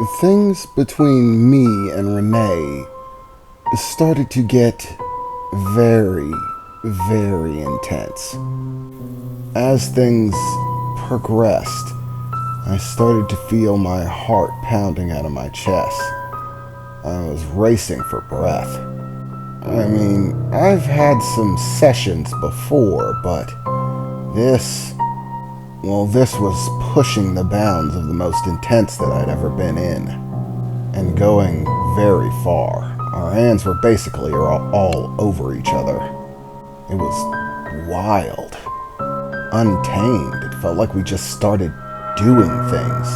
Things between me and Renee started to get very, very intense. As things progressed, I started to feel my heart pounding out of my chest. I was racing for breath. I mean, I've had some sessions before, but this was pushing the bounds of the most intense that I'd ever been in, and going very far. Our hands were basically all over each other. It was wild, untamed. It felt like we just started doing things.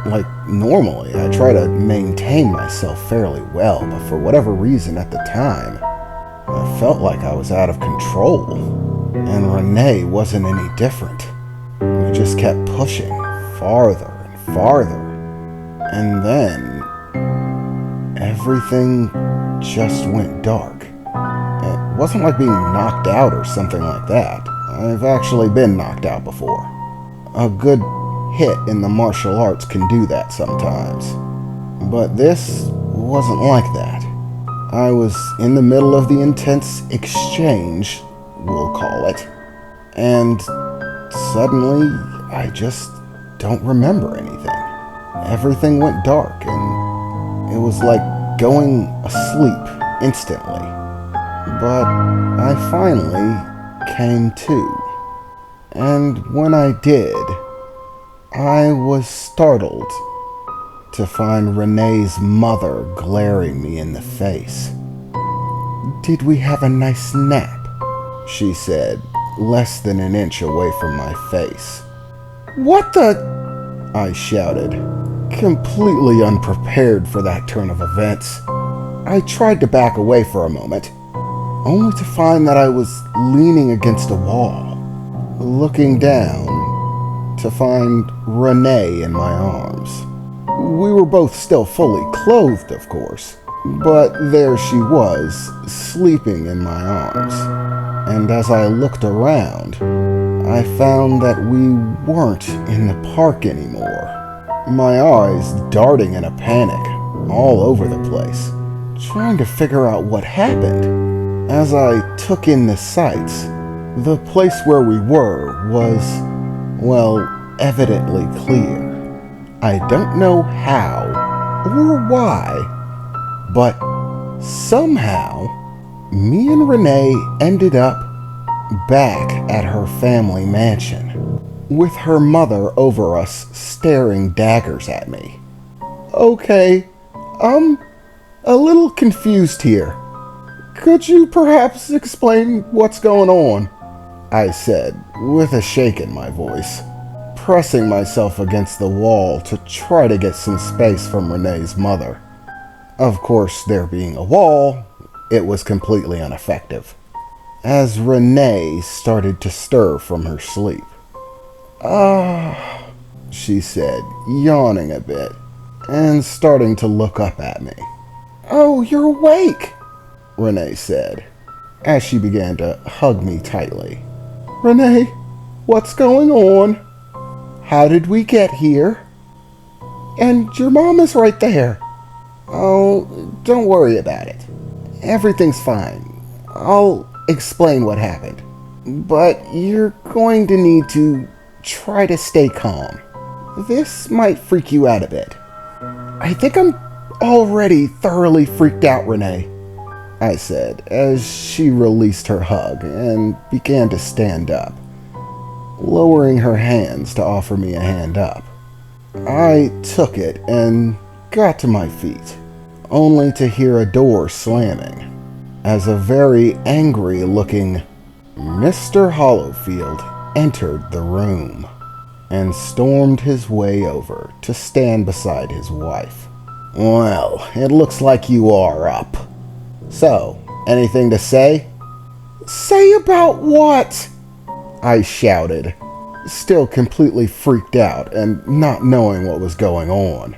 Like, normally, I try to maintain myself fairly well, but for whatever reason at the time, I felt like I was out of control. And Renee wasn't any different. We just kept pushing farther and farther. And then everything just went dark. It wasn't like being knocked out or something like that. I've actually been knocked out before. A good hit in the martial arts can do that sometimes. But this wasn't like that. I was in the middle of the intense exchange, we'll call it, and suddenly I just don't remember anything. Everything went dark, and it was like going asleep instantly. But I finally came to. And when I did, I was startled to find Renee's mother glaring me in the face. "Did we have a nice nap?" she said, less than an inch away from my face. "What the?" I shouted, completely unprepared for that turn of events. I tried to back away for a moment, only to find that I was leaning against a wall, looking down to find Renee in my arms. We were both still fully clothed, of course, but there she was, sleeping in my arms. And as I looked around, I found that we weren't in the park anymore. My eyes darting in a panic all over the place, trying to figure out what happened. As I took in the sights, the place where we were was, well, evidently clear. I don't know how or why, but somehow me and Renee ended up back at her family mansion, with her mother over us staring daggers at me. "Okay, I'm a little confused here. Could you perhaps explain what's going on?" I said, with a shake in my voice, pressing myself against the wall to try to get some space from Renee's mother. Of course, there being a wall, it was completely ineffective, as Renee started to stir from her sleep. She said, yawning a bit, and starting to look up at me. "Oh, you're awake," Renee said, as she began to hug me tightly. "Renee, what's going on? How did we get here? And your mom is right there." "Oh, don't worry about it. Everything's fine. I'll explain what happened. But you're going to need to try to stay calm. This might freak you out a bit." "I think I'm already thoroughly freaked out, Renee," I said, as she released her hug and began to stand up, lowering her hands to offer me a hand up. I took it and got to my feet, only to hear a door slamming, as a very angry-looking Mr. Hollowfield entered the room and stormed his way over to stand beside his wife. "Well, it looks like you are up. So, anything to say?" "Say about what?" I shouted, still completely freaked out and not knowing what was going on.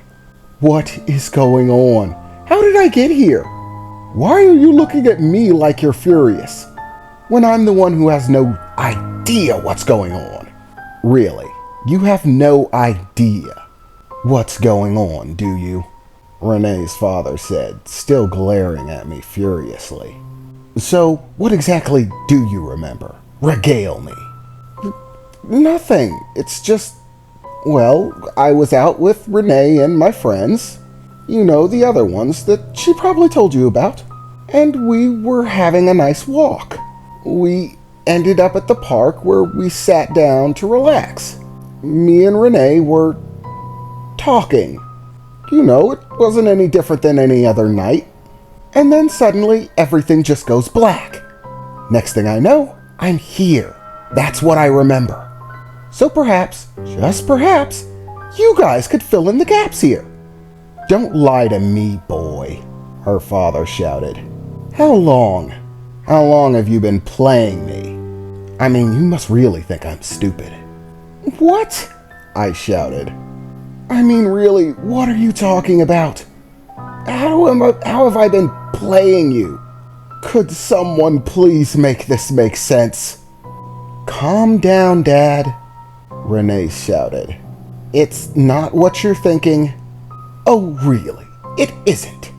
"What is going on? How did I get here? Why are you looking at me like you're furious, when I'm the one who has no idea what's going on? Really, you have no idea. What's going on, do you? Renee's father said, still glaring at me furiously. So, what exactly do you remember? Regale me. Nothing. It's just, well, I was out with Renee and my friends. You know, the other ones that she probably told you about. And we were having a nice walk. We ended up at the park where we sat down to relax. Me and Renee were talking. You know, it wasn't any different than any other night. And then suddenly, everything just goes black. Next thing I know, I'm here. That's what I remember. So perhaps, just perhaps, you guys could fill in the gaps here. Don't lie to me, boy, her father shouted. How long? How long have you been playing me? I mean, you must really think I'm stupid. What? I shouted. I mean, really, what are you talking about? How have I been playing you? Could someone please make this make sense? Calm down, Dad, Renee shouted. It's not what you're thinking. Oh, really? It isn't?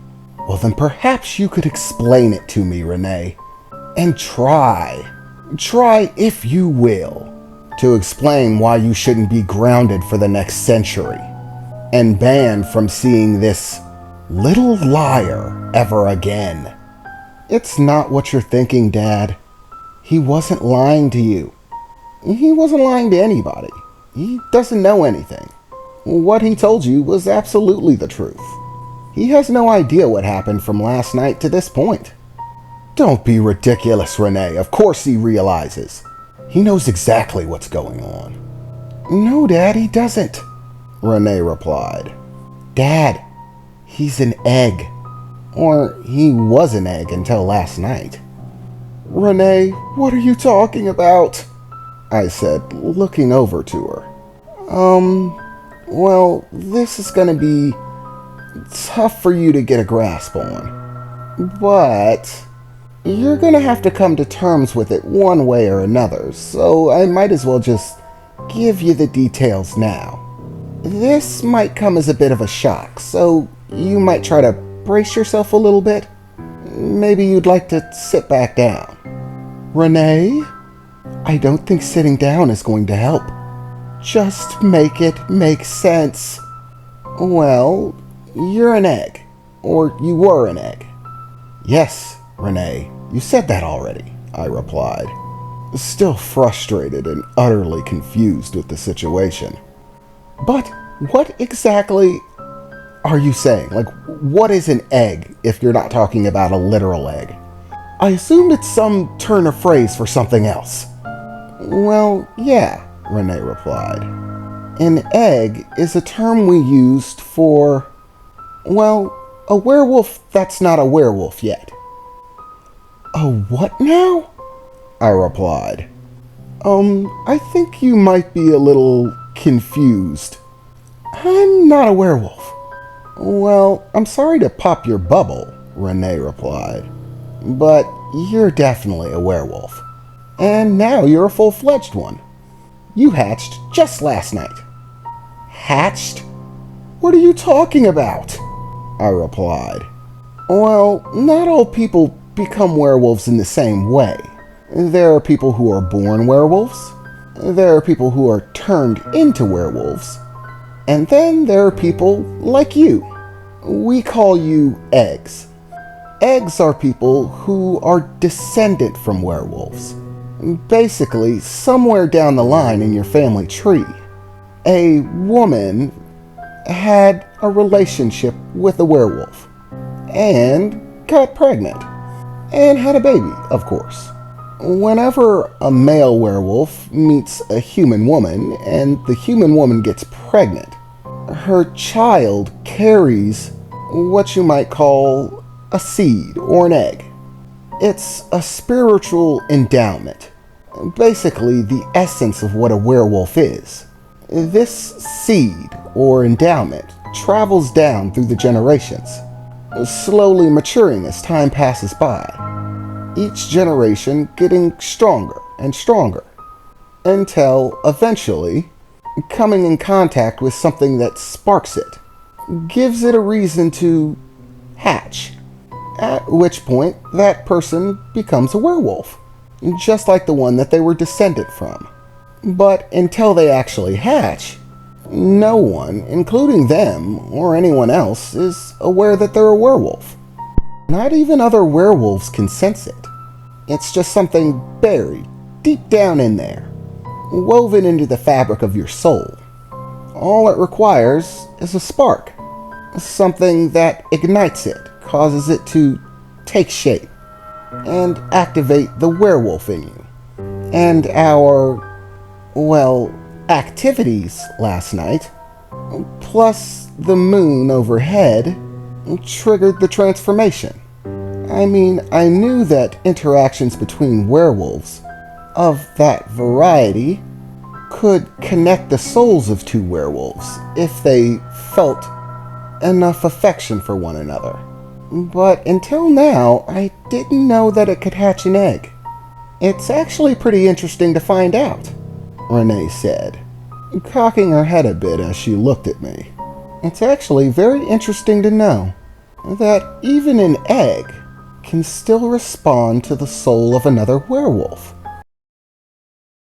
Well, then perhaps you could explain it to me, Renee. And try, if you will, to explain why you shouldn't be grounded for the next century and banned from seeing this little liar ever again. It's not what you're thinking, Dad. He wasn't lying to you. He wasn't lying to anybody. He doesn't know anything. What he told you was absolutely the truth. He has no idea what happened from last night to this point. Don't be ridiculous, Renee. Of course he realizes. He knows exactly what's going on. No, Dad, he doesn't, Renee replied. Dad, he's an egg. Or he was an egg until last night. Renee, what are you talking about? I said, looking over to her. Well, this is gonna be tough for you to get a grasp on. But you're gonna have to come to terms with it one way or another, so I might as well just give you the details now. This might come as a bit of a shock, so you might try to brace yourself a little bit. Maybe you'd like to sit back down. Renee, I don't think sitting down is going to help. Just make it make sense. Well, you're an egg. Or you were an egg. Yes, Renee, you said that already, I replied, still frustrated and utterly confused with the situation. But what exactly are you saying? Like, what is an egg if you're not talking about a literal egg? I assumed it's some turn of phrase for something else. Well, yeah, Renee replied. An egg is a term we used for, well, a werewolf that's not a werewolf yet. A what now? I replied. I think you might be a little confused. I'm not a werewolf. Well, I'm sorry to pop your bubble, Renee replied, but you're definitely a werewolf. And now you're a full-fledged one. You hatched just last night. Hatched? What are you talking about? I replied. Well, not all people become werewolves in the same way. There are people who are born werewolves. There are people who are turned into werewolves. And then there are people like you. We call you eggs. Eggs are people who are descendant from werewolves. Basically, somewhere down the line in your family tree, a woman had a relationship with a werewolf and got pregnant and had a baby, of course. Whenever a male werewolf meets a human woman and the human woman gets pregnant, her child carries what you might call a seed or an egg. It's a spiritual endowment, basically the essence of what a werewolf is. This seed or endowment travels down through the generations, slowly maturing as time passes by, each generation getting stronger and stronger, until eventually coming in contact with something that sparks it, gives it a reason to hatch, at which point that person becomes a werewolf, just like the one that they were descended from. But until they actually hatch, no one, including them or anyone else, is aware that they're a werewolf. Not even other werewolves can sense it. It's just something buried deep down in there, woven into the fabric of your soul. All it requires is a spark, something that ignites it, causes it to take shape, and activate the werewolf in you. And our, well, activities last night, plus the moon overhead, triggered the transformation. I mean, I knew that interactions between werewolves of that variety could connect the souls of two werewolves if they felt enough affection for one another. But until now, I didn't know that it could hatch an egg. It's actually pretty interesting to find out, Renee said, cocking her head a bit as she looked at me. It's actually very interesting to know that even an egg can still respond to the soul of another werewolf.